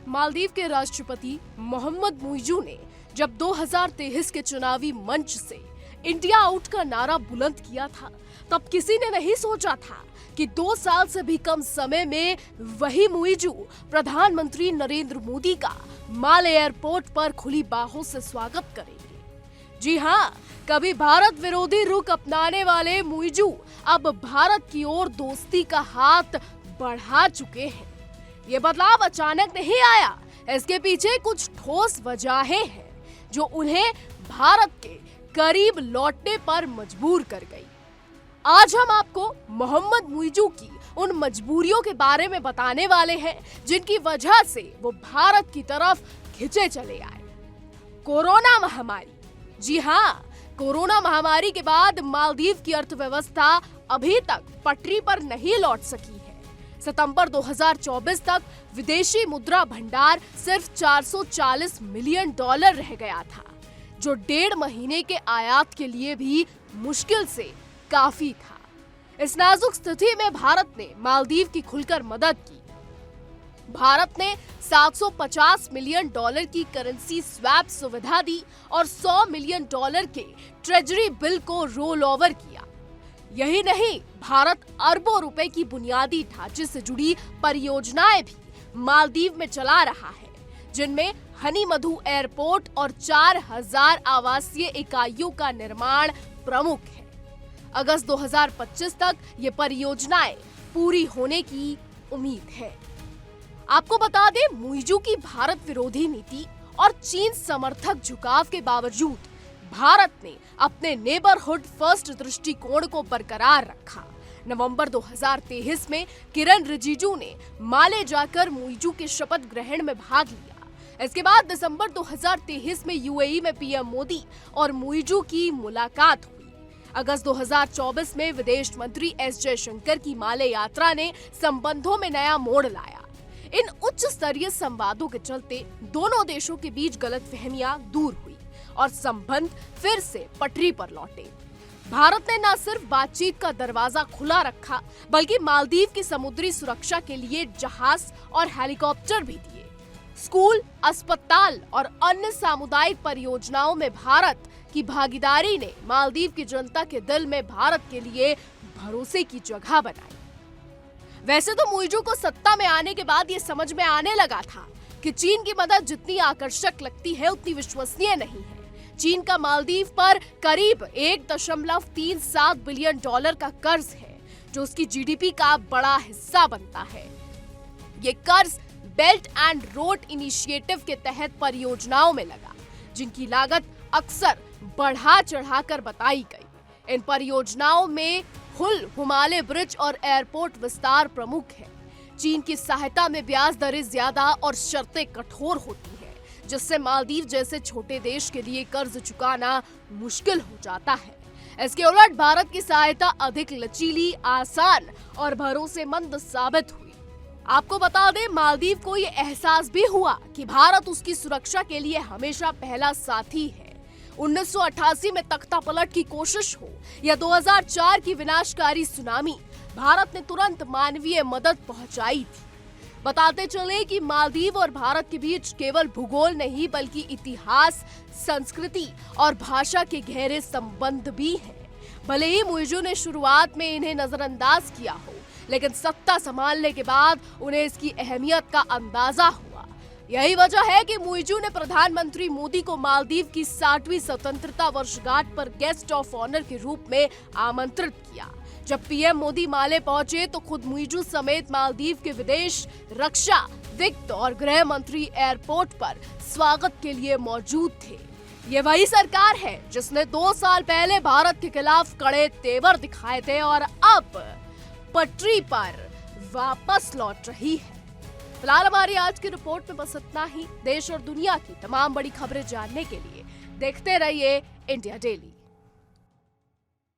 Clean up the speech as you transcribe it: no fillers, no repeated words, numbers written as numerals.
मालदीव के राष्ट्रपति मोहम्मद मुइजू ने जब 2023 के चुनावी मंच से इंडिया आउट का नारा बुलंद किया था, तब किसी ने नहीं सोचा था कि 2 साल से भी कम समय में वही मुइजू प्रधानमंत्री नरेंद्र मोदी का माले एयरपोर्ट पर खुली बाहों से स्वागत करेंगे। जी हाँ, कभी भारत विरोधी रुख अपनाने वाले मुइजू अब भारत की ओर दोस्ती का हाथ बढ़ा चुके हैं। ये बदलाव अचानक नहीं आया, इसके पीछे कुछ ठोस वजहें हैं जो उन्हें भारत के करीब लौटने पर मजबूर कर गई। आज हम आपको मोहम्मद मुइजू की उन मजबूरियों के बारे में बताने वाले हैं जिनकी वजह से वो भारत की तरफ खिंचे चले आए। कोरोना महामारी। जी हाँ, कोरोना महामारी के बाद मालदीव की अर्थव्यवस्था अभी तक पटरी पर नहीं लौट सकी है। सितंबर 2024 तक विदेशी मुद्रा भंडार सिर्फ $440 मिलियन रह गया था, जो 1.5 महीने के आयात के लिए भी मुश्किल से काफी था। इस नाजुक स्थिति में भारत ने मालदीव की खुलकर मदद की। भारत ने $750 मिलियन की करेंसी स्वैप सुविधा दी और $100 मिलियन के ट्रेजरी बिल को रोल ओवर किया। यही नहीं, भारत अरबों रुपए की बुनियादी ढांचे से जुड़ी परियोजनाएं भी मालदीव में चला रहा है, जिनमें हनी मधु एयरपोर्ट और 4000 आवासीय इकाइयों का निर्माण प्रमुख है। अगस्त 2025 तक ये परियोजनाएं पूरी होने की उम्मीद है। आपको बता दें, मुइजू की भारत विरोधी नीति और चीन समर्थक झुकाव के बावजूद भारत ने अपने नेबरहुड फर्स्ट दृष्टिकोण को बरकरार रखा। नवंबर 2023 में किरण रिजिजू ने माले जाकर मुइजू के शपथ ग्रहण में भाग लिया। इसके बाद दिसंबर 2023 में यूएई में पीएम मोदी और मुइजू की मुलाकात हुई। अगस्त 2024 में विदेश मंत्री एस जयशंकर की माले यात्रा ने संबंधों में नया मोड़ लाया। इन उच्च स्तरीय संवादों के चलते दोनों देशों के बीच गलतफहमियां दूर हुई और संबंध फिर से पटरी पर लौटे। भारत ने न सिर्फ बातचीत का दरवाजा खुला रखा, बल्कि मालदीव की समुद्री सुरक्षा के लिए जहाज और हेलीकॉप्टर भी दिए। स्कूल, अस्पताल और अन्य सामुदायिक परियोजनाओं में भारत की भागीदारी ने मालदीव की जनता के दिल में भारत के लिए भरोसे की जगह बनाई। वैसे तो मुइजू को सत्ता में आने के बाद ये समझ में आने लगा था कि चीन की मदद जितनी आकर्षक लगती है, उतनी विश्वसनीय नहीं है। चीन का मालदीव पर करीब $1.37 बिलियन का कर्ज है, जो उसकी जीडीपी का बड़ा हिस्सा बनता है। ये कर्ज बेल्ट एंड रोड इनिशिएटिव के तहत परियोजनाओं में लगा, जिनकी लागत अक्सर बढ़ा चढ़ाकर बताई गई। इन परियोजनाओं में हुल हिमालय ब्रिज और एयरपोर्ट विस्तार प्रमुख है। चीन की सहायता में ब्याज दरें ज्यादा और शर्तें कठोर होती हैं, जिससे मालदीव जैसे छोटे देश के लिए कर्ज चुकाना मुश्किल हो जाता है। इसके उलट भारत की सहायता अधिक लचीली, आसान और भरोसेमंद साबित हुई। आपको बता दें, मालदीव को ये एहसास भी हुआ कि भारत उसकी सुरक्षा के लिए हमेशा पहला साथी है। 1988 में तख्ता पलट की कोशिश हो या 2004 की विनाशकारी सुनामी, भारत ने तुरंत मानवीय मदद पहुंचाई थी। बताते चले कि मालदीव और भारत के बीच केवल भूगोल नहीं, बल्कि इतिहास, संस्कृति और भाषा के गहरे संबंध भी हैं। भले ही मुइजू ने शुरुआत में इन्हें नजरअंदाज किया हो, लेकिन सत्ता संभालने के बाद उन्हें इसकी अहमियत का अंदाजा हुआ। यही वजह है कि मुइजू ने प्रधानमंत्री मोदी को मालदीव की 60वीं स्वतंत्रता वर्षगांठ पर गेस्ट ऑफ ऑनर के रूप में आमंत्रित किया। जब पीएम मोदी माले पहुंचे तो खुद मुइजू समेत मालदीव के विदेश, रक्षा, वित्त और गृह मंत्री एयरपोर्ट पर स्वागत के लिए मौजूद थे। ये वही सरकार है जिसने 2 साल पहले भारत के खिलाफ कड़े तेवर दिखाए थे और अब पटरी पर वापस लौट रही है। फिलहाल हमारी आज की रिपोर्ट में बस इतना ही। देश और दुनिया की तमाम बड़ी खबरें जानने के लिए देखते रहिए इंडिया डेली।